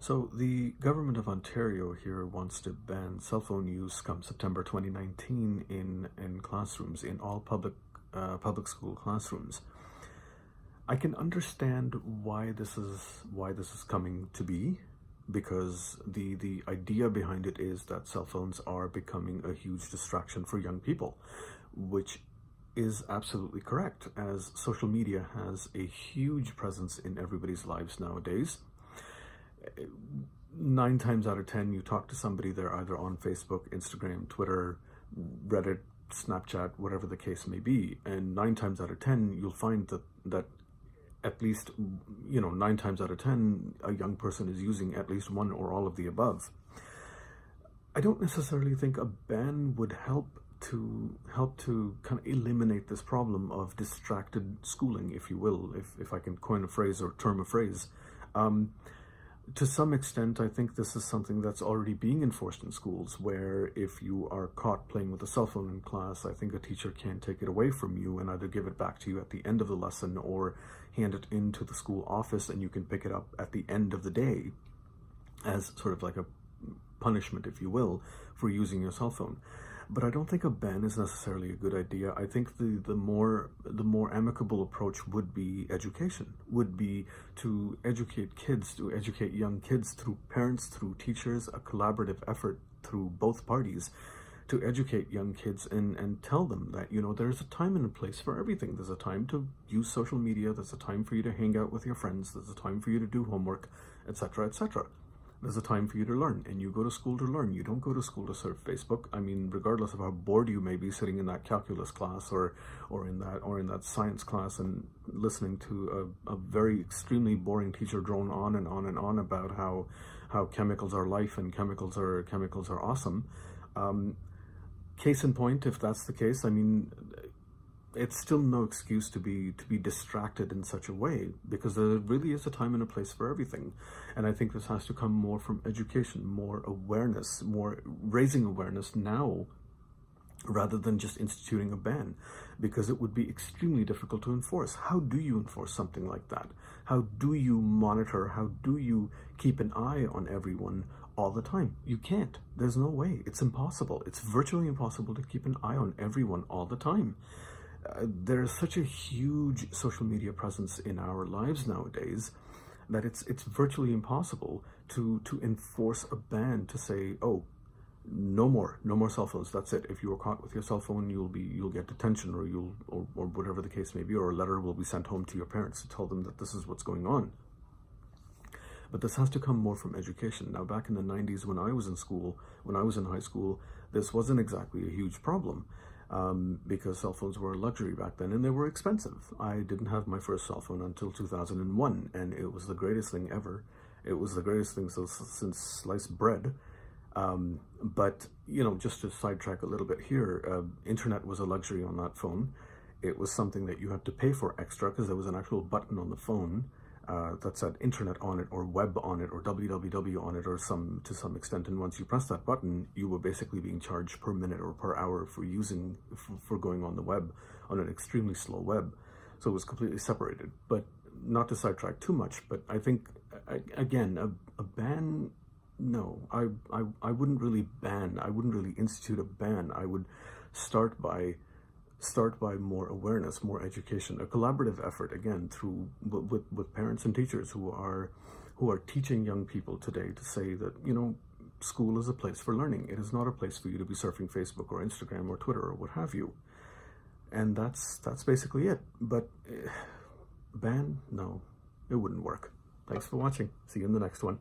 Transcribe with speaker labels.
Speaker 1: So the government of Ontario here wants to ban cell phone use come September 2019 in classrooms, in all public school classrooms. I can understand why this is coming to be, because the idea behind it is that cell phones are becoming a huge distraction for young people, which is absolutely correct, as social media has a huge presence in everybody's lives nowadays. 9 times out of 10, you talk to somebody, they're either on Facebook, Instagram, Twitter, Reddit, Snapchat, whatever the case may be. And 9 times out of 10, you'll find that at least, 9 times out of 10, a young person is using at least one or all of the above. I don't necessarily think a ban would help to kind of eliminate this problem of distracted schooling, if you will, if I can coin a phrase or term a phrase. To some extent, I think this is something that's already being enforced in schools, where if you are caught playing with a cell phone in class, I think a teacher can take it away from you and either give it back to you at the end of the lesson or hand it into the school office, and you can pick it up at the end of the day as sort of like a punishment, if you will, for using your cell phone. But I don't think a ban is necessarily a good idea. I think the more amicable approach would be education, would be to educate kids, to educate young kids through parents, through teachers, a collaborative effort through both parties to educate young kids and tell them that, there's a time and a place for everything. There's a time to use social media, there's a time for you to hang out with your friends, there's a time for you to do homework, etc., etc. There's a time for you to learn, and you go to school to learn. You don't go to school to surf Facebook. I mean, regardless of how bored you may be sitting in that calculus class or in that science class and listening to a very extremely boring teacher drone on and on and on about how chemicals are life and chemicals are awesome. Case in point, if that's the case, I mean, it's still no excuse to be distracted in such a way, because there really is a time and a place for everything. And I think this has to come more from education, more awareness, more raising awareness now, rather than just instituting a ban, because it would be extremely difficult to enforce. How do you enforce something like that? How do you monitor? How do you keep an eye on everyone all the time? You can't. There's no way. It's impossible. It's virtually impossible to keep an eye on everyone all the time. There's such a huge social media presence in our lives nowadays that it's virtually impossible to enforce a ban, to say, oh, no more cell phones. That's it. If you are caught with your cell phone, you'll get detention, or whatever the case may be, or a letter will be sent home to your parents to tell them that this is what's going on. But this has to come more from education. Now, back in the 90s, when I was in high school, this wasn't exactly a huge problem. Because cell phones were a luxury back then, and they were expensive. I didn't have my first cell phone until 2001, and it was the greatest thing ever. It was the greatest thing since sliced bread. But, just to sidetrack a little bit here, internet was a luxury on that phone. It was something that you had to pay for extra, because there was an actual button on the phone that said internet on it, or web on it, or www on it, or to some extent. And once you press that button, you were basically being charged per minute or per hour for going on the web, on an extremely slow web. So it was completely separated. But not to sidetrack too much, but I think, again, a ban, no, I wouldn't really ban. I wouldn't really institute a ban. I would start by more awareness, more education, a collaborative effort, again, with parents and teachers who are teaching young people today to say that, school is a place for learning. It is not a place for you to be surfing Facebook or Instagram or Twitter or what have you. And that's basically it. But ban, no, it wouldn't work. Thanks for watching. See you in the next one.